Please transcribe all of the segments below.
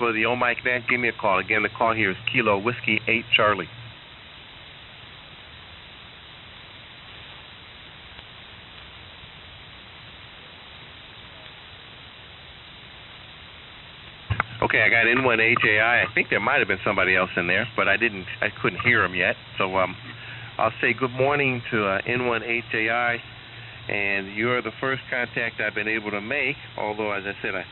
for the iMac there, give me a call. Again, the call here is Kilo Whiskey 8 Charlie. Okay, I got N1HAI. I think there might have been somebody else in there, but I couldn't hear him yet. So I'll say good morning to N1HAI, and you're the first contact I've been able to make. Although, as I said, I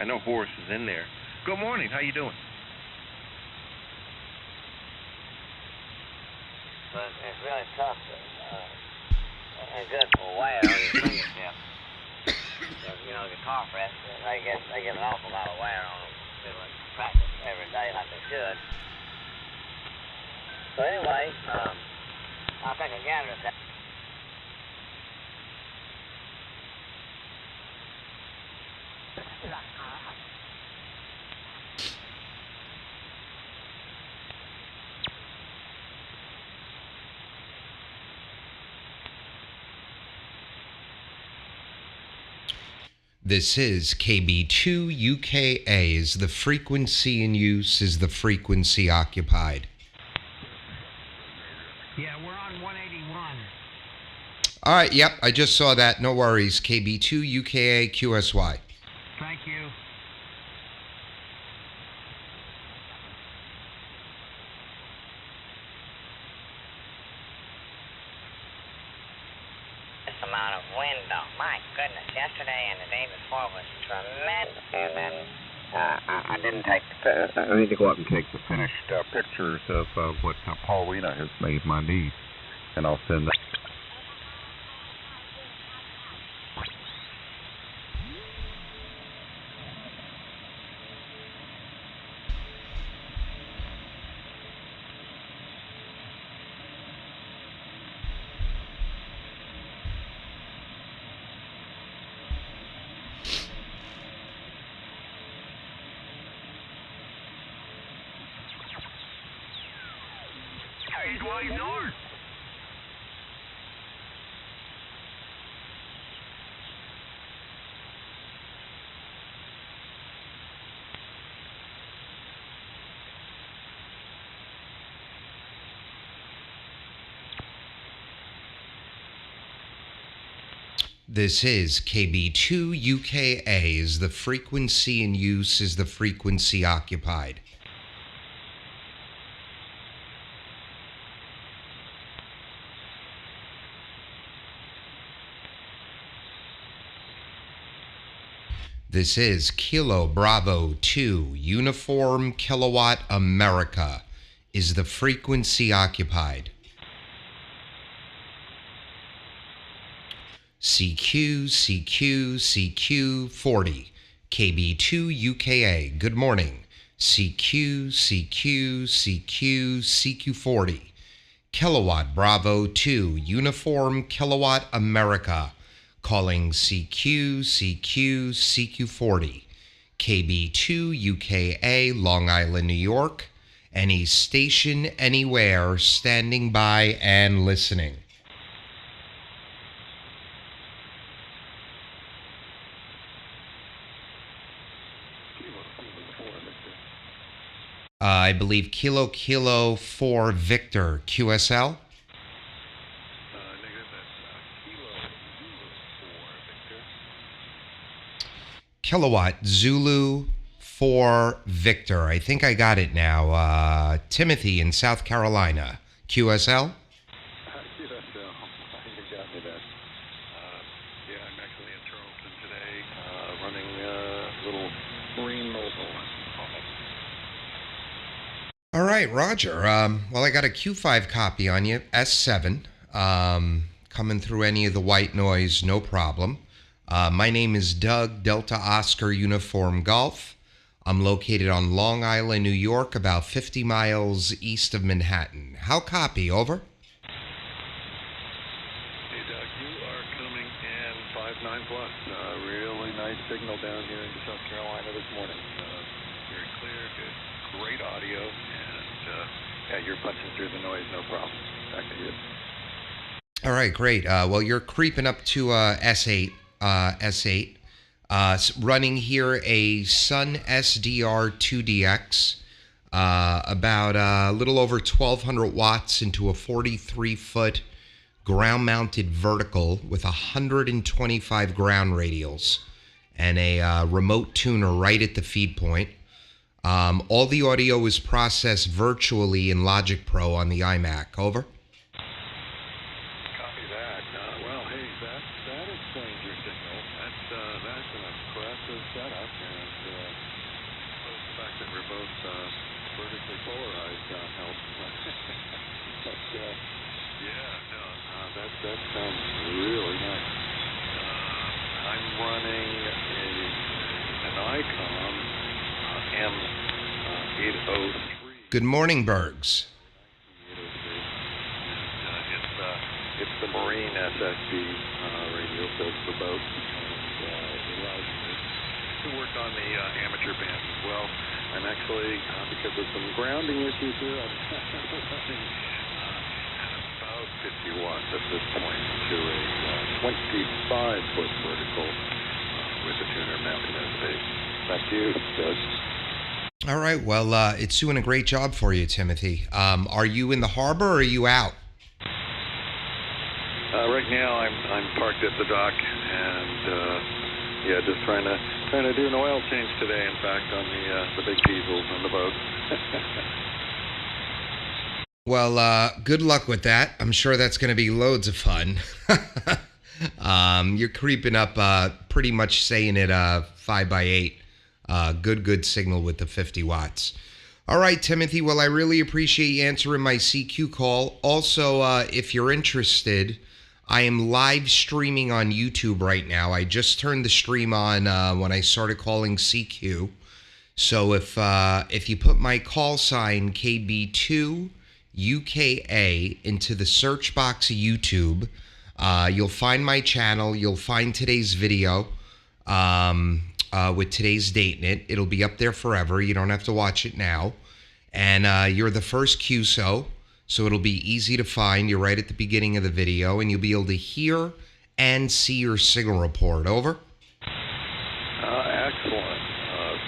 know Horace is in there. Good morning. How you doing? But it's really tough and good for wear on your fingertips. You know, guitar frets, they get an awful lot of wear on them. They don't practice every day like they should. So anyway, I'll take a gander at that. This is KB2UKA. Is the frequency in use? Is the frequency occupied? Yeah, we're on 181. All right, yep, I just saw that. No worries. KB2UKA QSY. Thank you. Amount of wind, though. My goodness, yesterday and the day before was tremendous. And then I didn't take I need to go up and take the finished pictures of what Paulina has made my niece, and I'll send that. He's going north. This is KB2UKA. Is the frequency in use? Is the frequency occupied? This is Kilo Bravo 2 Uniform Kilowatt America. Is the frequency occupied? CQ 40 KB2UKA. Good morning. CQ 40 Kilowatt Bravo 2 Uniform Kilowatt America. Calling CQ 40 KB2UKA, Long Island, New York. Any station, anywhere, standing by and listening. I believe Kilo 4 Victor QSL. Kilowatt Zulu 4 Victor. I think I got it now. Timothy in South Carolina. QSL? QSL. I think you got me there. Yeah, I'm actually in Charleston today, running a little Marine mobile. All right, Roger. Well, I got a Q5 copy on you, S7. Coming through any of the white noise, no problem. My name is Doug, Delta Oscar Uniform Golf. I'm located on Long Island, New York, about 50 miles east of Manhattan. How copy? Over? Hey, Doug, you are coming in 5.9 plus. Really nice signal down here in South Carolina this morning. Very clear, good, great audio, and yeah, you're punching through the noise, no problem. Back to you. All right, great. Well, you're creeping up to S8. Running here a Sunsdr2 DX, about a little over 1,200 watts into a 43-foot ground-mounted vertical with 125 ground radials and a remote tuner right at the feed point. All the audio is processed virtually in Logic Pro on the iMac. Over. Copy that. Well, hey, that explains your signal. That's an impressive setup, and the fact that we're both vertically polarized helps. But yeah, no, that sounds really nice. I'm running an ICOM M803. Good morning, Bergs. It's the Marine SSB radio, so it's the boat, and it allows me to work on the amateur band as well. I'm actually, because of some grounding issues here, I'm running about 50 watts at this point to a 25-foot vertical with the tuner mounted at the base. Back to you, Doug. All right. Well, it's doing a great job for you, Timothy. Are you in the harbor or are you out? Right now, I'm parked at the dock, and yeah, just trying to do an oil change today. In fact, on the big diesels on the boat. Well, good luck with that. I'm sure that's going to be loads of fun. You're creeping up, pretty much saying it 5x8. Good signal with the 50 watts. All right, Timothy. Well, I really appreciate you answering my CQ call. Also, if you're interested, I am live streaming on YouTube right now. I just turned the stream on when I started calling CQ. So if you put my call sign KB2UKA into the search box of YouTube, you'll find my channel. You'll find today's video with today's date in it. It'll be up there forever. You don't have to watch it now. And you're the first QSO. So it'll be easy to find. You're right at the beginning of the video, and you'll be able to hear and see your signal report. Over. Excellent.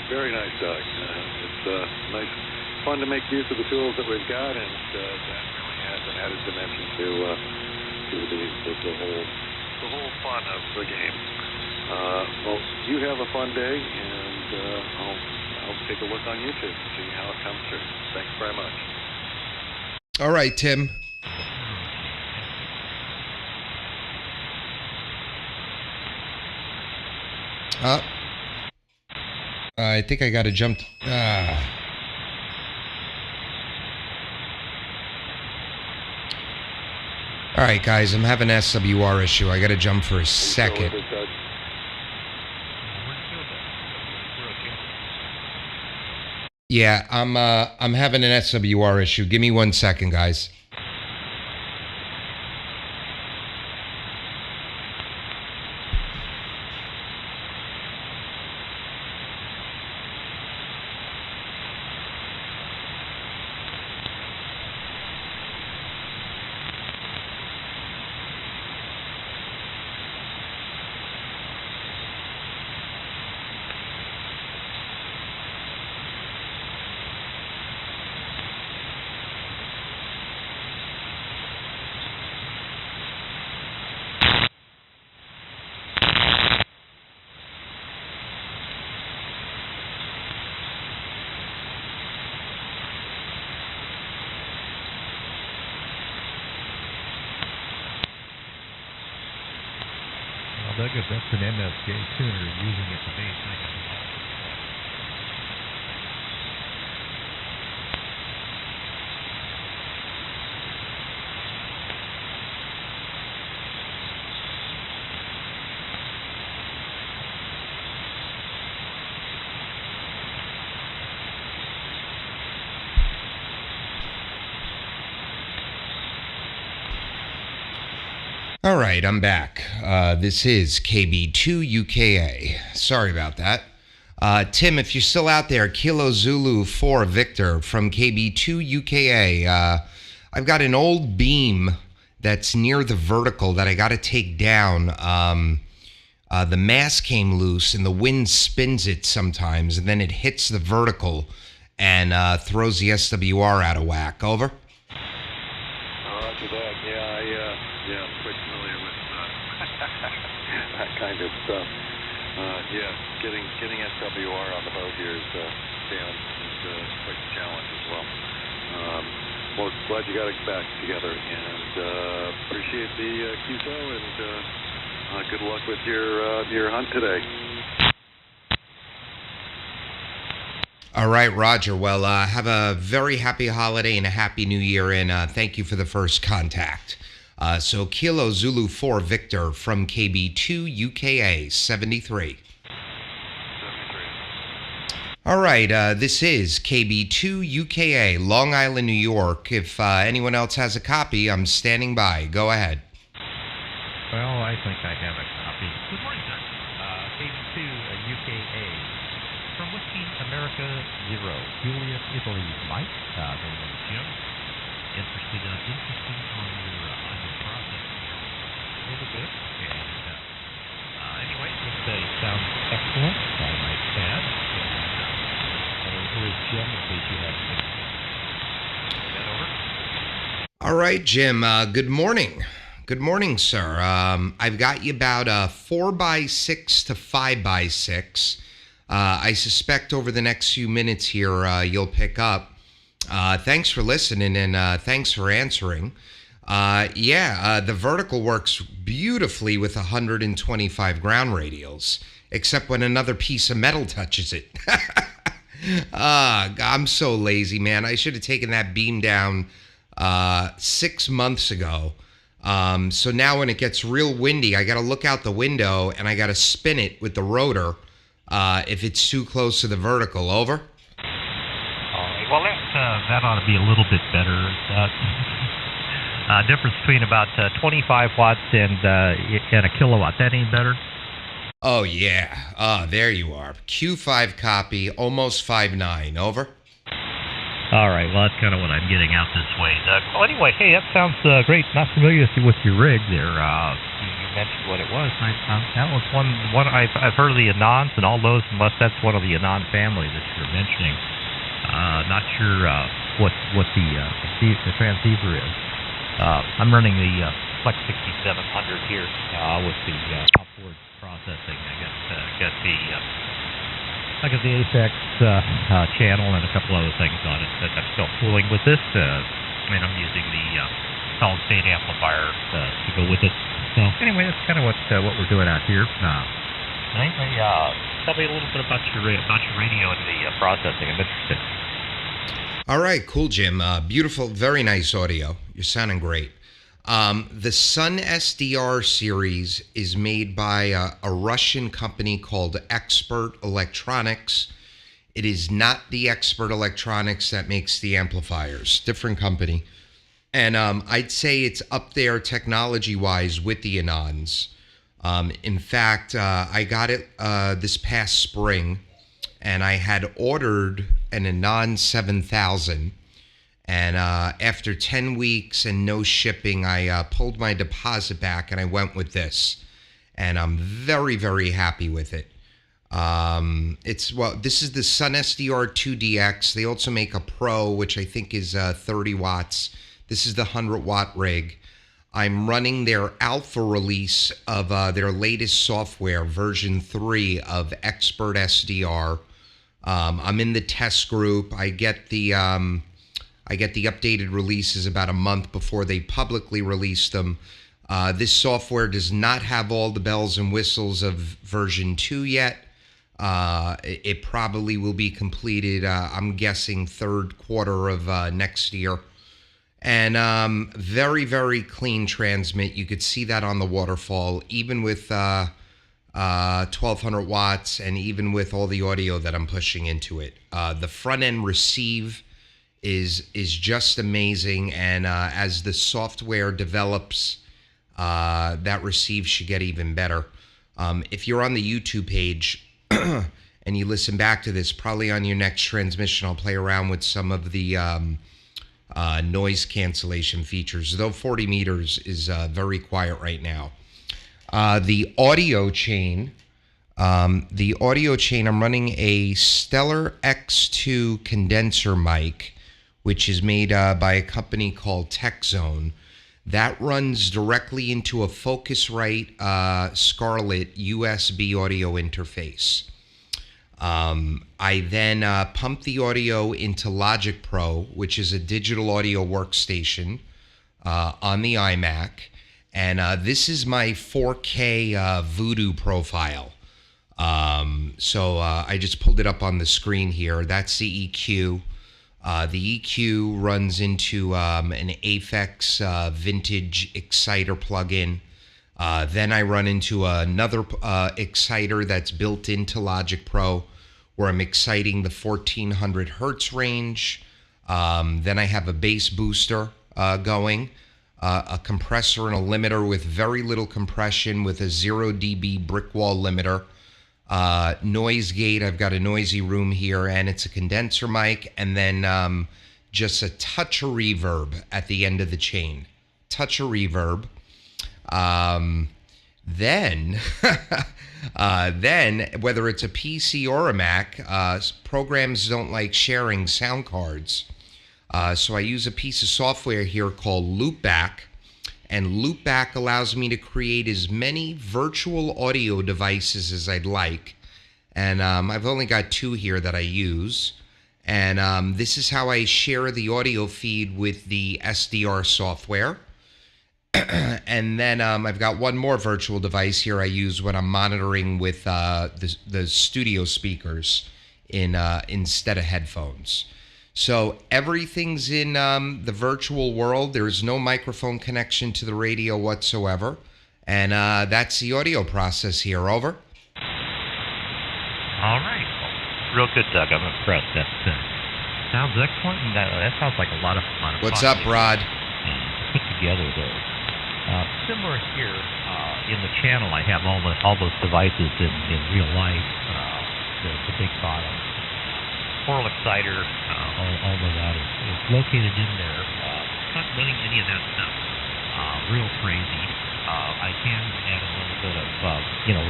Very nice, Doug. It's nice, fun to make use of the tools that we've got, and that really adds an added dimension to the whole fun of the game. Well, you have a fun day, and I'll take a look on YouTube and see how it comes through. Thanks very much. All right, Tim. I think I got to jump. All right, guys, I'm having an SWR issue. I got to jump for a second. Yeah, I'm having an SWR issue. Give me 1 second, guys. Doug, if that's an MSK tuner using it to base, I have All right, I'm back. This is KB2UKA. Sorry about that. Tim, if you're still out there, Kilo Zulu 4 Victor from KB2UKA. I've got an old beam that's near the vertical that I got to take down. the mast came loose and the wind spins it sometimes, and then it hits the vertical and throws the SWR out of whack. Over. Roger that. Yeah, I'm quite familiar with that kind of stuff. Getting SWR on the boat here is quite a challenge as well. Well, glad you got it back together, and appreciate the QSO, and good luck with your hunt today. All right, Roger. Well, have a very happy holiday and a happy new year, and thank you for the first contact. So Kilo Zulu 4 Victor from KB2UKA 73. All right, this is KB2UKA, Long Island, New York. If anyone else has a copy, I'm standing by. Go ahead. Well, I think I have a copy. Good morning, sir. KB2UKA. From Whiskey America 0. Juliet, Italy, Mike. My name is Jim. Interesting on your process. A little bit. And anyway, it sounds excellent, I might add. Who is Jim, in case you have over? All right, Jim. Good morning. Good morning, sir. I've got you about 4x6 to 5x6. I suspect over the next few minutes here you'll pick up. Thanks for listening, and thanks for answering. The vertical works beautifully with 125 ground radials, except when another piece of metal touches it. I'm so lazy, man. I should have taken that beam down 6 months ago. So now when it gets real windy, I got to look out the window and I got to spin it with the rotor if it's too close to the vertical. Over. All right. Well, that ought to be a little bit better. Difference between about 25 watts and a kilowatt. That ain't better? Oh, yeah. There you are. Q5 copy, almost 5.9. Over. All right. Well, that's kind of what I'm getting out this way. Well, anyway, hey, that sounds great. Not familiar with your rig there. You mentioned what it was. That was one I've heard of the Anons and all those, unless that's one of the Anon family that you're mentioning. Not sure what the transceiver is. I'm running the Flex 6700 here with the upward processing. I got the Apex channel and a couple other things on it that I'm still fooling with this. And I'm using the solid state amplifier to go with it. So anyway, that's kind of what we're doing out here. Anyway, tell me a little bit about your radio and the processing. I'm interested. All right, cool, Jim. Beautiful, very nice audio. You're sounding great. The Sunsdr series is made by a Russian company called Expert Electronics. It is not the Expert Electronics that makes the amplifiers. Different company. And I'd say it's up there technology-wise with the Anons. In fact, I got it this past spring, and I had ordered an Anon 7000. And after 10 weeks and no shipping, I pulled my deposit back and I went with this. And I'm very, very happy with it. This is the Sunsdr2 DX. They also make a Pro, which I think is 30 watts. This is the 100-watt rig. I'm running their alpha release of their latest software, version 3 of Expert SDR. I'm in the test group. I get the updated releases about a month before they publicly release them. This software does not have all the bells and whistles of version 2 yet. It probably will be completed, I'm guessing, third quarter of next year. And very, very clean transmit. You could see that on the waterfall, even with 1200 watts and even with all the audio that I'm pushing into it. The front end receive is just amazing, and as the software develops, that receive should get even better. If you're on the YouTube page and you listen back to this, probably on your next transmission, I'll play around with some of the noise cancellation features, though 40 meters is very quiet right now. The audio chain, I'm running a Stellar X2 condenser mic, which is made by a company called TechZone. That runs directly into a Focusrite Scarlett USB audio interface. I then pump the audio into Logic Pro, which is a digital audio workstation on the iMac. And this is my 4K Voodoo profile. So I just pulled it up on the screen here. That's the EQ. The EQ runs into an Aphex Vintage Exciter plugin. Then I run into another exciter that's built into Logic Pro, where I'm exciting the 1400 hertz range. Then I have a bass booster going, a compressor and a limiter with very little compression with a 0 dB brick wall limiter. Noise gate, I've got a noisy room here, and it's a condenser mic, and then just a touch of reverb at the end of the chain. Touch of reverb. Then, whether it's a PC or a Mac, programs don't like sharing sound cards. So I use a piece of software here called Loopback, and Loopback allows me to create as many virtual audio devices as I'd like. And I've only got 2 here that I use. And this is how I share the audio feed with the SDR software. And then I've got one more virtual device here I use when I'm monitoring with the studio speakers instead of headphones. So everything's in the virtual world. There's no microphone connection to the radio whatsoever. And that's the audio process here. Over. All right. Real good, Doug. I'm impressed. That sounds excellent. And that sounds like a lot of fun. What's up, Rod? Put together there. Similar here in the channel, I have all those devices in real life. The big bottom, coral exciter, all of that is located in there. Not running any of that stuff real crazy. I can add a little bit of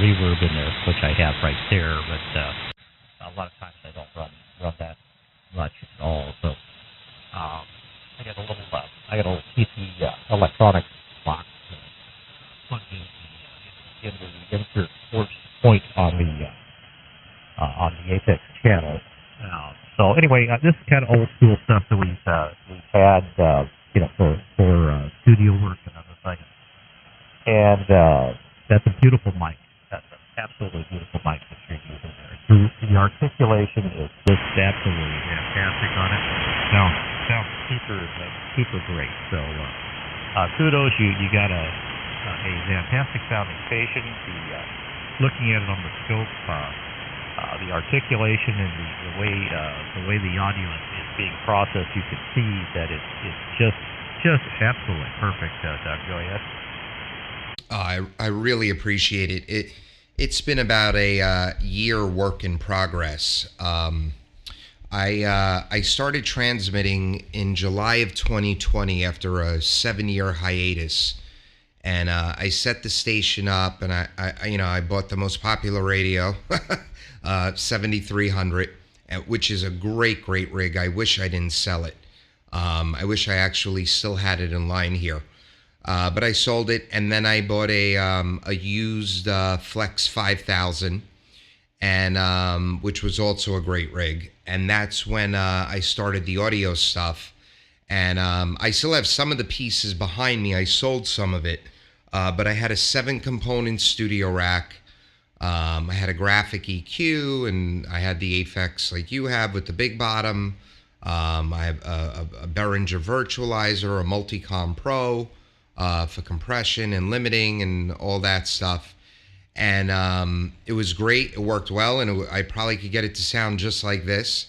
reverb in there, which I have right there, but a lot of times I don't run that much at all. So I got a little PC electronic box plugged in the insert point on the Apex channel. So anyway, this is kind of old school stuff that we've had, for studio work and other things. And that's a beautiful mic. That's an absolutely beautiful mic that you're using there. The articulation is just absolutely fantastic on it. Sounds super great. So kudos, you got a fantastic sounding station. Looking at it on the scope, the articulation and the way the audio is being processed, you can see that it's just absolutely perfect, Doug. Go ahead. I really appreciate it. It's been about a year work in progress. I started transmitting in July of 2020 after a 7-year hiatus, and I set the station up, and I bought the most popular radio, 7300, which is a great rig. I wish I didn't sell it. I wish I actually still had it in line here. But I sold it, and then I bought a used Flex 5000, and which was also a great rig. And that's when I started the audio stuff. And I still have some of the pieces behind me. I sold some of it, but I had a 7-component studio rack. I had a graphic EQ, and I had the Aphex like you have with the big bottom. I have a Behringer virtualizer, a Multicom Pro. For compression and limiting and all that stuff. And it was great. It worked well, and I probably could get it to sound just like this.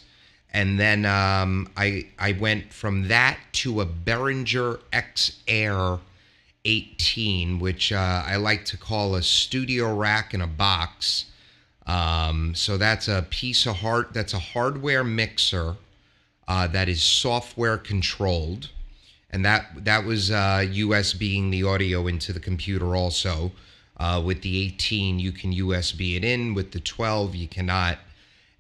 And then I went from that to a Behringer X Air 18, which I like to call a studio rack in a box. So that's a piece of that's a hardware mixer that is software controlled. And that was USBing the audio into the computer also. With the 18, you can USB it in. With the 12, you cannot.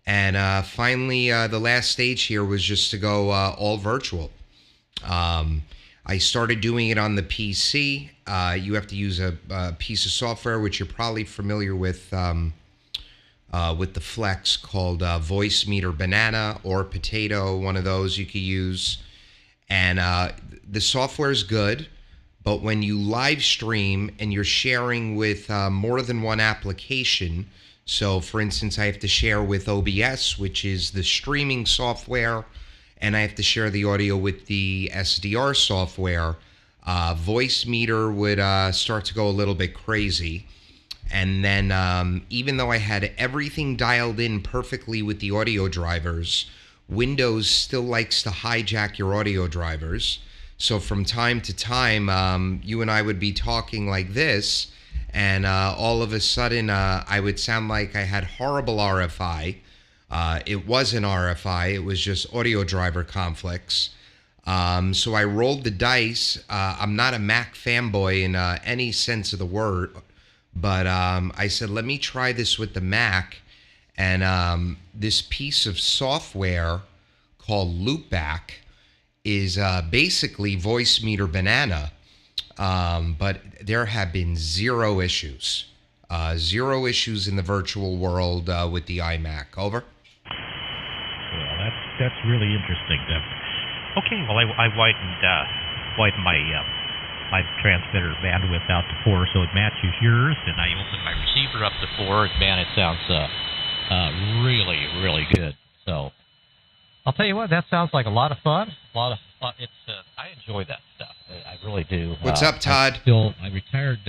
And finally, the last stage here was just to go all virtual. I started doing it on the PC. You have to use a piece of software, which you're probably familiar with the Flex, called Voice Meter Banana or Potato, one of those you could use. And the software is good, but when you live stream and you're sharing with more than one application, so for instance, I have to share with OBS, which is the streaming software, and I have to share the audio with the SDR software, Voice Meter would start to go a little bit crazy. And then even though I had everything dialed in perfectly with the audio drivers, Windows still likes to hijack your audio drivers. So from time to time, you and I would be talking like this, and all of a sudden I would sound like I had horrible RFI. It wasn't RFI, it was just audio driver conflicts. So I rolled the dice. I'm not a Mac fanboy in any sense of the word, but I said, let me try this with the Mac. And this piece of software called Loopback is basically Voice Meter Banana, but there have been zero issues. Zero issues in the virtual world with the iMac. Over? Well, that's really interesting. Okay, well, I widened my transmitter bandwidth out to 4, so it matches yours, and I opened my receiver up to 4, and man, it sounds really, really good. So I'll tell you what, that sounds like a lot of fun. A lot of fun. It's I enjoy that stuff. I really do. What's up, Todd? I retired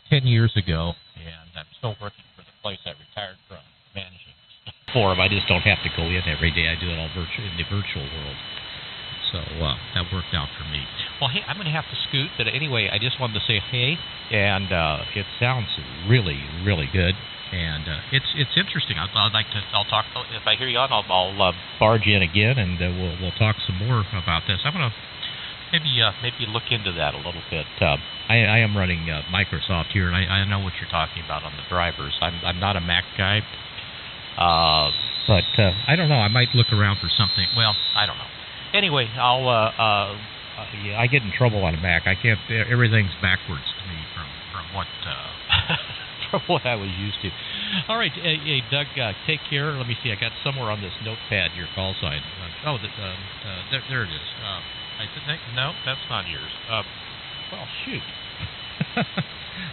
10 years ago, and I'm still working for the place I retired from, managing for them. I just don't have to go in every day. I do it all in the virtual world. So that worked out for me. Well, hey, I'm going to have to scoot, but anyway, I just wanted to say hey, and it sounds really, really good, and it's interesting. I'll talk if I hear you on. I'll barge in again, and we'll talk some more about this. I'm going to maybe look into that a little bit. I am running Microsoft here, and I know what you're talking about on the drivers. I'm not a Mac guy, but I don't know. I might look around for something. Well, I don't know. Anyway, I get in trouble on a Mac. I can't. Everything's backwards to me from what from what I was used to. All right, hey Doug, take care. Let me see. I got somewhere on this notepad your call sign. There it is. I think no, that's not yours. Well, shoot.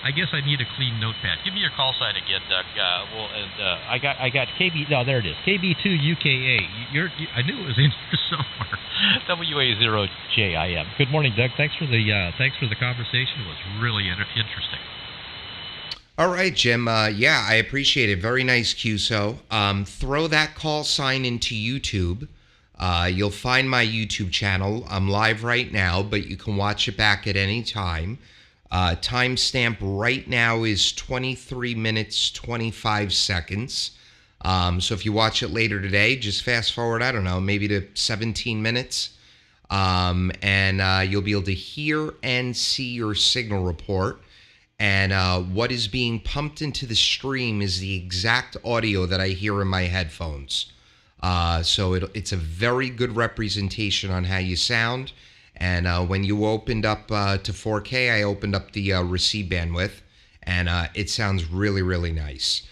I guess I need a clean notepad. Give me your call sign again, Doug. I got KB. No, there it is. KB2UKA. I knew it was in here somewhere. WA0JIM. Good morning, Doug. Thanks for the conversation. It was really interesting. All right, Jim. Yeah, I appreciate it. Very nice, QSO. Throw that call sign into YouTube. You'll find my YouTube channel. I'm live right now, but you can watch it back at any time. Timestamp right now is 23 minutes, 25 seconds. So if you watch it later today, just fast forward, I don't know, maybe to 17 minutes. And you'll be able to hear and see your signal report. And what is being pumped into the stream is the exact audio that I hear in my headphones. So it's a very good representation on how you sound. And when you opened up to 4K, I opened up the receive bandwidth, and it sounds really, really nice.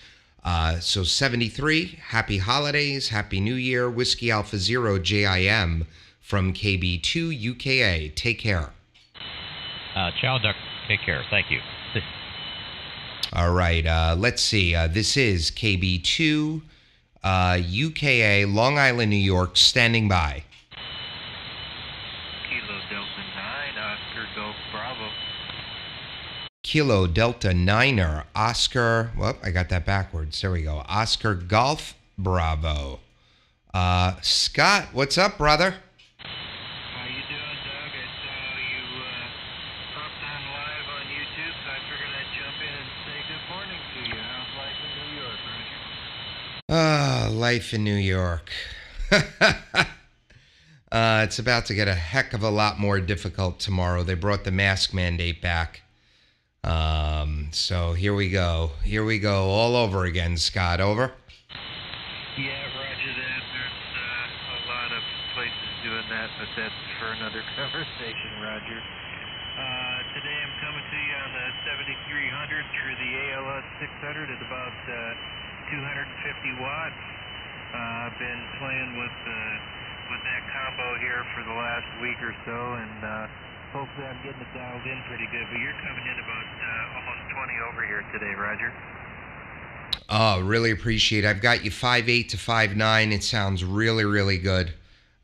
So 73, happy holidays, happy new year, Whiskey Alpha Zero JIM from KB2UKA. Take care. Ciao, Doc. Take care. Thank you. All right, let's see. This is KB2 UKA, Long Island, New York, standing by. Kilo Delta Niner, Oscar, well, I got that backwards. There we go. Oscar Golf Bravo. Scott, what's up, brother? How you doing, Doug? I saw you popped on live on YouTube, so I figured I'd jump in and say good morning to you. How's life in New York, Roger? Life in New York. It's about to get a heck of a lot more difficult tomorrow. They brought the mask mandate back. So here we go. Here we go all over again, Scott. Over. Yeah, roger that. There's a lot of places doing that, but that's for another conversation, Roger. Today I'm coming to you on the 7300 through the ALS 600 at about 250 watts. I've been playing with that combo here for the last week or so, and hopefully I'm getting it dialed in pretty good. But you're coming in about almost 20 over here today, Roger. Oh, really appreciate it. I've got you 5'8" to 5'9". It sounds really, really good.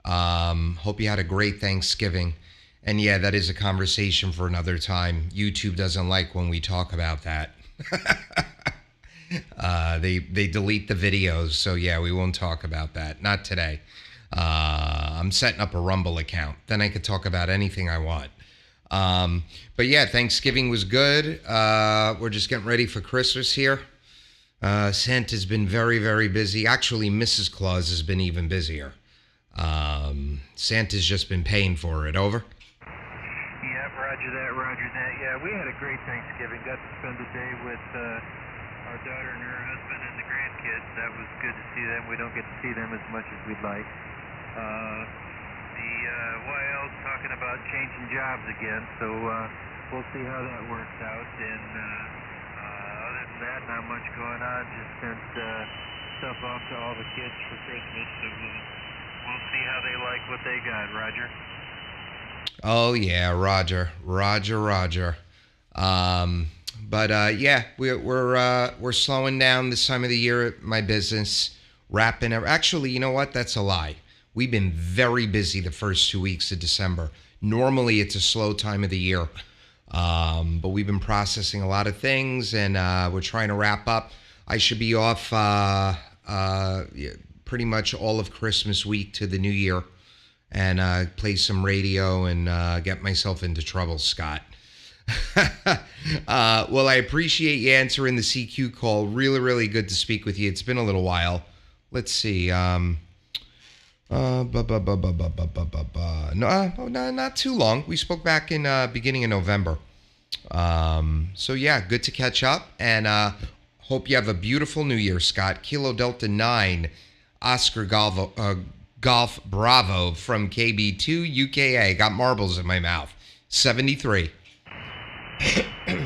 Hope you had a great Thanksgiving. And yeah, that is a conversation for another time. YouTube doesn't like when we talk about that. They delete the videos, so yeah, we won't talk about that. Not today. I'm setting up a Rumble account. Then I could talk about anything I want. But yeah, Thanksgiving was good. We're just getting ready for Christmas here. Santa's been very, very busy. Actually, Mrs. Claus has been even busier. Santa's just been paying for it. Over. Yeah, roger that, roger that. Yeah, we had a great Thanksgiving. Got to spend the day with our daughter and her husband and the grandkids. That was good to see them. We don't get to see them as much as we'd like. The YL's talking about changing jobs again, so we'll see how that works out. And other than that, not much going on. Just sent stuff off to all the kids for Christmas, so we'll see how they like what they got, Roger. Oh yeah, Roger. Yeah, we're slowing down this time of the year at my business. Wrapping up. Actually, you know what? That's a lie. We've been very busy the first 2 weeks of December. Normally, it's a slow time of the year, but we've been processing a lot of things, and we're trying to wrap up. I should be off pretty much all of Christmas week to the New Year, and play some radio and get myself into trouble, Scott. Well, I appreciate you answering the CQ call. Really, really good to speak with you. It's been a little while. Let's see. No, not too long. We spoke back in beginning of November. So yeah, good to catch up, and hope you have a beautiful New Year, Scott. Kilo Delta 9, Oscar Golf Bravo from KB2UKA. Got marbles in my mouth. 73. KB2UKA,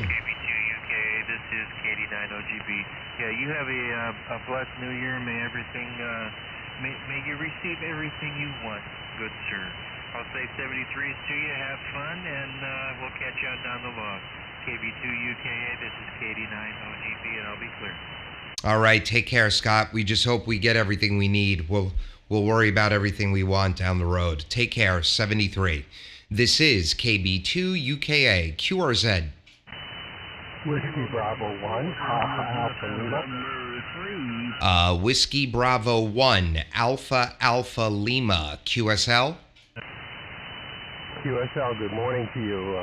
this is KD9OGB. Yeah, you have a blessed New Year. May everything, may you receive everything you want, good sir. I'll say 73s to you. Have fun, and we'll catch you on down the log. KB2UKA, this is KD9OGB, and I'll be clear. All right, take care, Scott. We just hope we get everything we need. We'll worry about everything we want down the road. Take care, 73. This is KB2UKA, QRZ. Whiskey Bravo 1, Alpha Lima. Whiskey Bravo 1, Alpha Lima, QSL. QSL, good morning to you.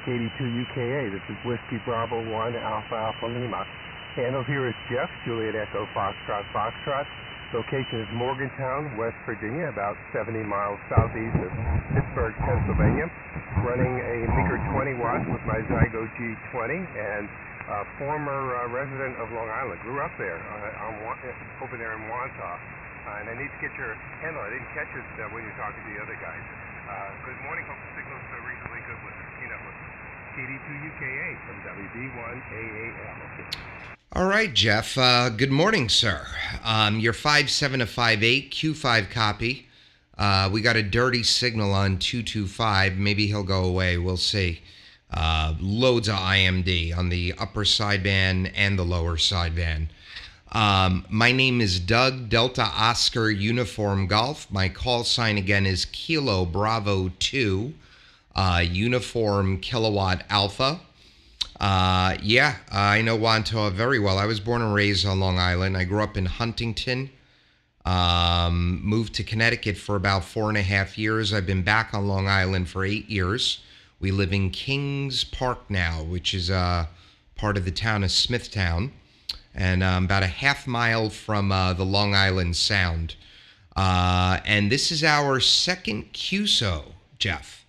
KD2UKA, this is Whiskey Bravo 1, Alpha Lima. Handle here is Jeff, Juliet Echo Foxtrot. Location is Morgantown, West Virginia, about 70 miles southeast of Pittsburgh, Pennsylvania. Running a meager 20 watts with my Zygo G20, and former resident of Long Island. Grew up there, over there in Wantagh. And I need to get your handle. I didn't catch it when you were talking to the other guys. Good morning. Hope the signal's reasonably good with KD2UKA from WB1AAL. All right, Jeff. Good morning, sir. You're 5'7" to 5'8", Q5 copy. We got a dirty signal on 225. Maybe he'll go away. We'll see. Loads of IMD on the upper sideband and the lower sideband. My name is Doug, Delta Oscar Uniform Golf. My call sign again is Kilo Bravo 2, Uniform Kilowatt Alpha. Yeah, I know Wantagh very well. I was born and raised on Long Island. I grew up in Huntington, moved to Connecticut for about 4.5 years. I've been back on Long Island for 8 years. We live in Kings Park now, which is part of the town of Smithtown, and about a half mile from the Long Island Sound. And this is our second QSO, Jeff.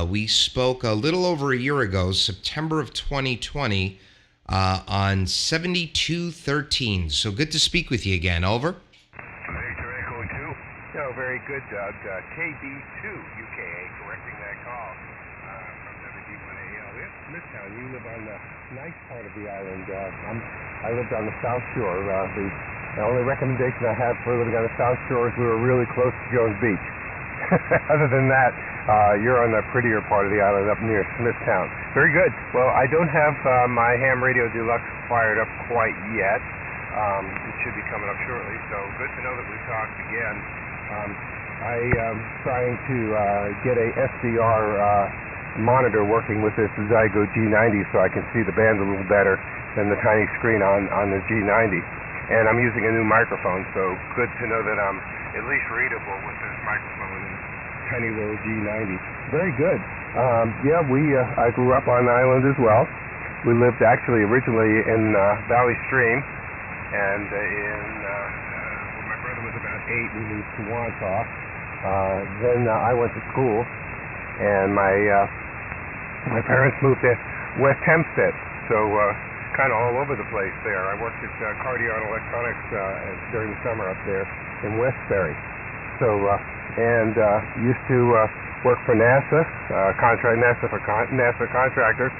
We spoke a little over a year ago, September of 2020, on 7213. So good to speak with you again. Over. Victor Echo 2. No, very good, Doug. KB2UKA correcting that call from WD1AL. It's Smithtown. You live on the nice part of the island. I lived on the South Shore. The only recommendation I have for living on the South Shore is we were really close to Jones Beach. Other than that, you're on the prettier part of the island up near Smithtown. Very good. Well, I don't have my Ham Radio Deluxe fired up quite yet. It should be coming up shortly, so good to know that we talked again. I am trying to get a SDR monitor working with this Zygo G90 so I can see the band a little better than the tiny screen on the G90. And I'm using a new microphone, so good to know that I'm at least readable with this microphone and tiny little G90. Very good. I grew up on the island as well. We lived actually originally in Valley Stream, and when my brother was about 8, we moved to Wantaw. Then I went to school, and my parents moved to West Hempstead, so kind of all over the place there. I worked at Cardion Electronics during the summer up there in Westbury. So, used to work for NASA, NASA contractor.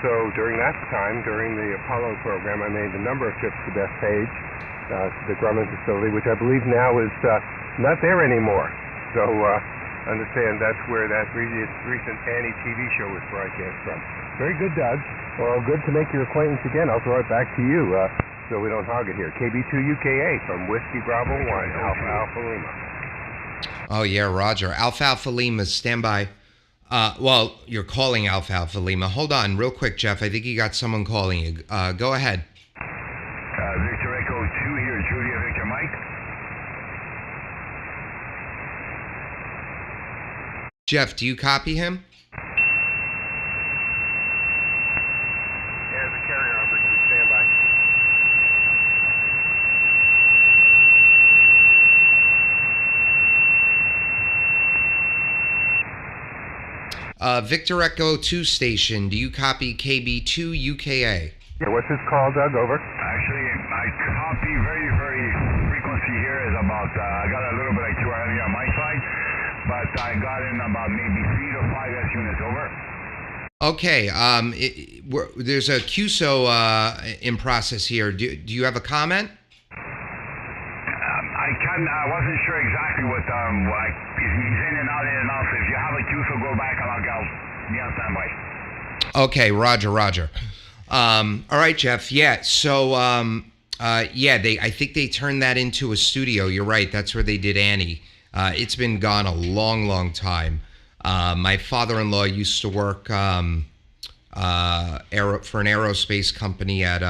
So during that time, during the Apollo program, I made a number of trips to Bethpage, the Grumman facility, which I believe now is not there anymore. So understand that's where that recent Annie TV show was broadcast from. Very good, Doug. Well, good to make your acquaintance again. I'll throw it back to you so we don't hog it here. KB2UKA from Whiskey Bravo 1, Alpha Alpha Lima. Oh, yeah, Roger. Alpha Alpha Lima, stand by. Well, you're calling Alpha Alpha Lima. Hold on real quick, Jeff. I think you got someone calling you. Go ahead. Victor Echo 2 here, Julia Victor Mike. Jeff, do you copy him? As a carrier operator, stand by. Victor Echo 2 station, do you copy KB2UKA? Yeah, what's this call, Doug? Over. Actually, I copy very, very frequency here is about, I got a little bit like 2 already on my side, but I got in about maybe 3 to 5 S units. Over. Okay, there's a QSO in process here. Do you have a comment? I wasn't sure exactly what, he's in and out, so if you have a QSO, go back and I'll be on standby. Okay, Roger. All right, Jeff. Yeah. So, I think they turned that into a studio. You're right. That's where they did Annie. It's been gone a long, long time. My father-in-law used to work for an aerospace company at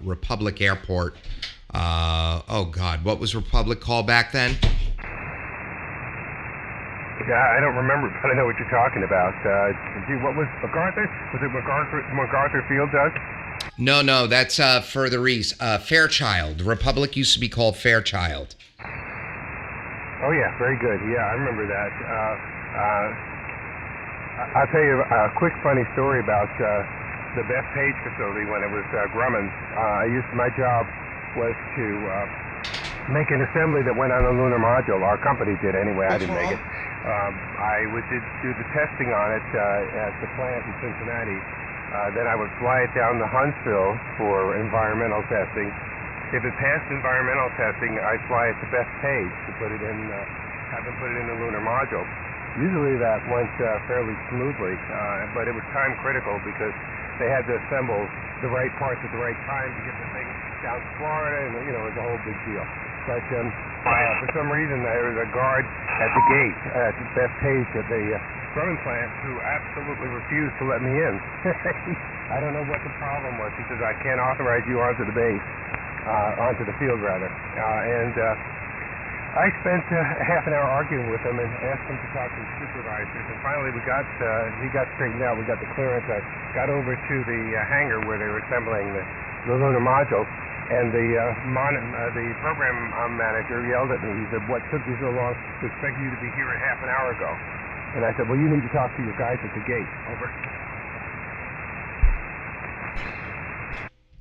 Republic Airport. Oh God, what was Republic called back then? Yeah, I don't remember, but I know what you're talking about. What was MacArthur? Was it MacArthur Field, Doug? No, that's further east. Fairchild. Republic used to be called Fairchild. Oh yeah, very good. Yeah, I remember that. I'll tell you a quick funny story about the Bethpage facility when it was Grumman. My job was to make an assembly that went on a lunar module. Our company did anyway. I didn't make it. I would do the testing on it at the plant in Cincinnati. Then I would fly it down to Huntsville for environmental testing. If it passed environmental testing, I'd fly it to Bethpage to put it in, have them put it in the lunar module. Usually that went fairly smoothly, but it was time critical because they had to assemble the right parts at the right time to get the thing down to Florida, and it was a whole big deal. But for some reason, there was a guard at the gate at Bethpage at the Grumman plant who absolutely refused to let me in. I don't know what the problem was. He says, I can't authorize you onto the base, onto the field rather. I spent half an hour arguing with him and asked him to talk to his supervisors, and finally he got straightened out. We got the clearance. I got over to the hangar where they were assembling the lunar module, and the program manager yelled at me. He said, "What took you so long? We expected you to be here half an hour ago." And I said, well, you need to talk to your guys at the gate. Over.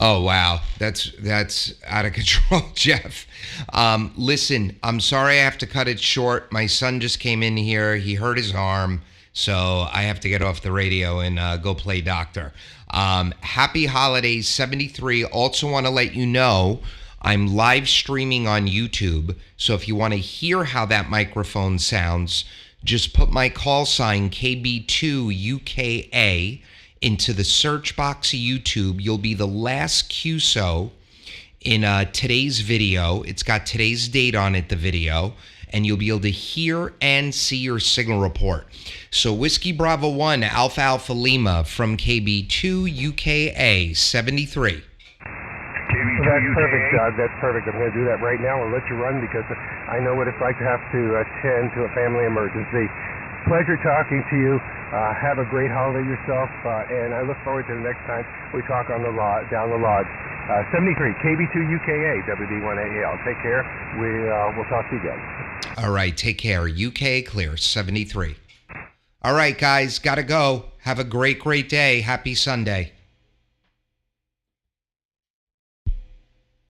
Oh, wow. That's out of control, Jeff. Listen, I'm sorry I have to cut it short. My son just came in here. He hurt his arm, so I have to get off the radio and go play doctor. Happy holidays, 73. Also want to let you know I'm live streaming on YouTube, so if you want to hear how that microphone sounds, just put my call sign KB2UKA into the search box of YouTube. You'll be the last QSO in today's video. It's got today's date on it, the video, and you'll be able to hear and see your signal report. So Whiskey Bravo 1 Alpha Alpha Lima from KB2UKA 73. Well, that's perfect, Doug. That's perfect. I'm going to do that right now. I'll let you run because I know what it's like to have to attend to a family emergency. Pleasure talking to you. Have a great holiday yourself, and I look forward to the next time we talk on the down the lodge. 73, KB2UKA, WD1AAL. Take care. We'll talk to you again. All right, take care. UK clear, 73. All right, guys, got to go. Have a great, great day. Happy Sunday.